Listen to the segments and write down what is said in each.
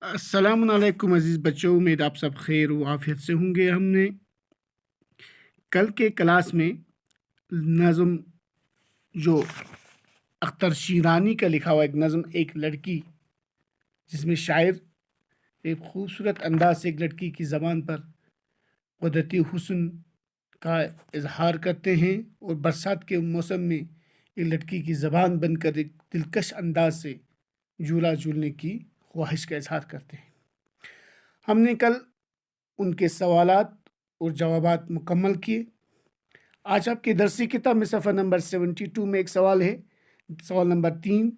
السلام علیکم عزیز بچوں، امید آپ سب خیر و عافیت سے ہوں گے۔ ہم نے کل کے کلاس میں نظم جو اختر شیرانی کا لکھا ہوا ایک نظم ایک لڑکی، جس میں شاعر ایک خوبصورت انداز سے ایک لڑکی کی زبان پر قدرتی حسن کا اظہار کرتے ہیں، اور برسات کے موسم میں ایک لڑکی کی زبان بن کر ایک دلکش انداز سے جھولا جھولنے کی خواہش کا اظہار کرتے ہیں۔ ہم نے کل ان کے سوالات اور جوابات مکمل کیے۔ آج آپ کے درسی کتاب میں صفحہ نمبر 72 میں ایک سوال ہے، سوال نمبر 3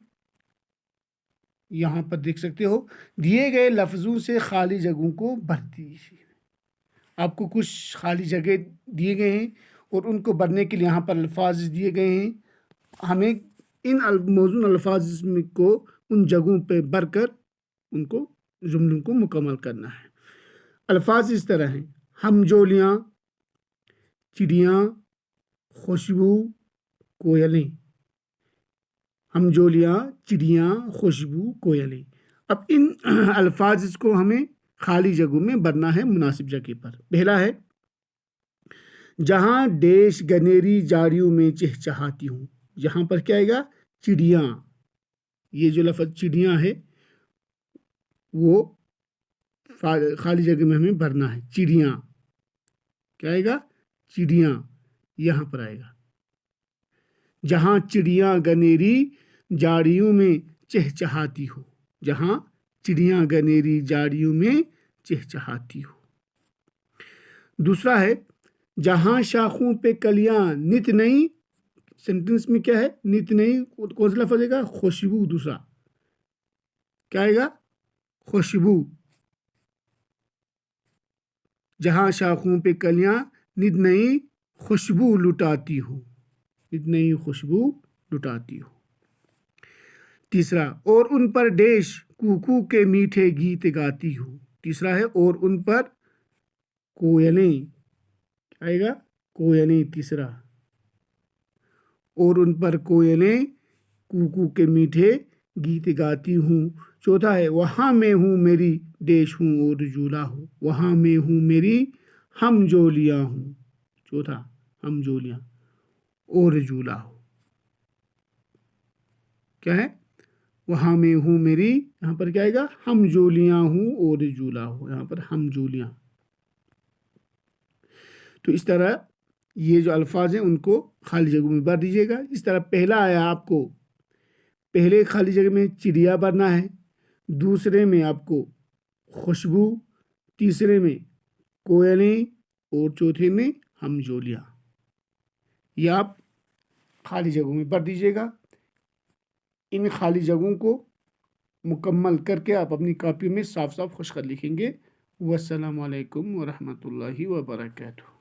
یہاں پر دیکھ سکتے ہو، دیے گئے لفظوں سے خالی جگہوں کو بھر دیجیے۔ آپ کو کچھ خالی جگہ دیے گئے ہیں اور ان کو بھرنے کے لیے یہاں پر الفاظ دیے گئے ہیں۔ ہمیں ان موزون الفاظ کو ان جگہوں پہ بھر کر ان کو جملوں کو مکمل کرنا ہے۔ الفاظ اس طرح ہیں: ہم جولیاں، چڑیاں، خوشبو، کوئلیں۔ ہم جولیاں، چڑیاں، خوشبو، کوئلیں۔ اب ان الفاظ کو ہمیں خالی جگہوں میں بھرنا ہے مناسب جگہ پر۔ پہلا ہے، جہاں ڈیش گنیری جاڑیوں میں چہچہاتی ہوں۔ جہاں پر کیا آئے گا؟ چڑیاں۔ یہ جو لفظ چڑیاں ہے وہ خالی جگہ میں ہمیں بھرنا ہے۔ چڑیاں کیا آئے گا؟ چڑیاں یہاں پر آئے گا۔ جہاں چڑیاں گنیری جاڑیوں میں چہچہاتی ہو۔ جہاں چڑیاں گنیری جاڑیوں میں چہچہاتی ہو۔ دوسرا ہے، جہاں شاخوں پہ کلیاں نت نئی۔ سینٹنس میں کیا ہے؟ نت نئی۔ کون سا لفظ آئے گا؟ خوشبو۔ دوسرا کیا آئے گا؟ خوشبو۔ جہاں شاخوں پہ کلیاں نت نئی خوشبو لٹاتی ہو۔ نت نئی خوشبو لٹاتی ہو۔ تیسرا، اور ان پر ڈیش کوکو کے میٹھے گیت گاتی ہو۔ تیسرا ہے، اور ان پر کوئلیں۔ کیا آئے گا؟ کوئلیں۔ تیسرا، اور ان پر کوئلیں کوکو کے میٹھے گیت گاتی ہوں۔ چوتھا ہے، وہاں میں ہوں میری ڈیش ہوں اور جھولا ہو۔ وہاں میں ہوں میری ہم جولیاں ہوں۔ چوتھا، ہم جولیاں اور جھولا ہو۔ کیا ہے؟ وہاں میں ہوں میری، یہاں پر کیا آئے گا؟ ہم جولیاں ہوں اور جھولا ہو۔ یہاں پر ہم جولیاں۔ تو اس طرح یہ جو الفاظ ہیں ان کو خالی جگہوں میں بھر دیجیے گا۔ اس طرح پہلا آیا، آپ کو پہلے خالی جگہ میں چڑیا بھرنا ہے، دوسرے میں آپ کو خوشبو، تیسرے میں کوئلیں اور چوتھے میں ہم جولیاں۔ یہ آپ خالی جگہوں میں بھر دیجیے گا۔ ان خالی جگہوں کو مکمل کر کے آپ اپنی کاپی میں صاف صاف خشخط لکھیں گے۔ والسلام علیکم ورحمۃ اللہ وبرکاتہ۔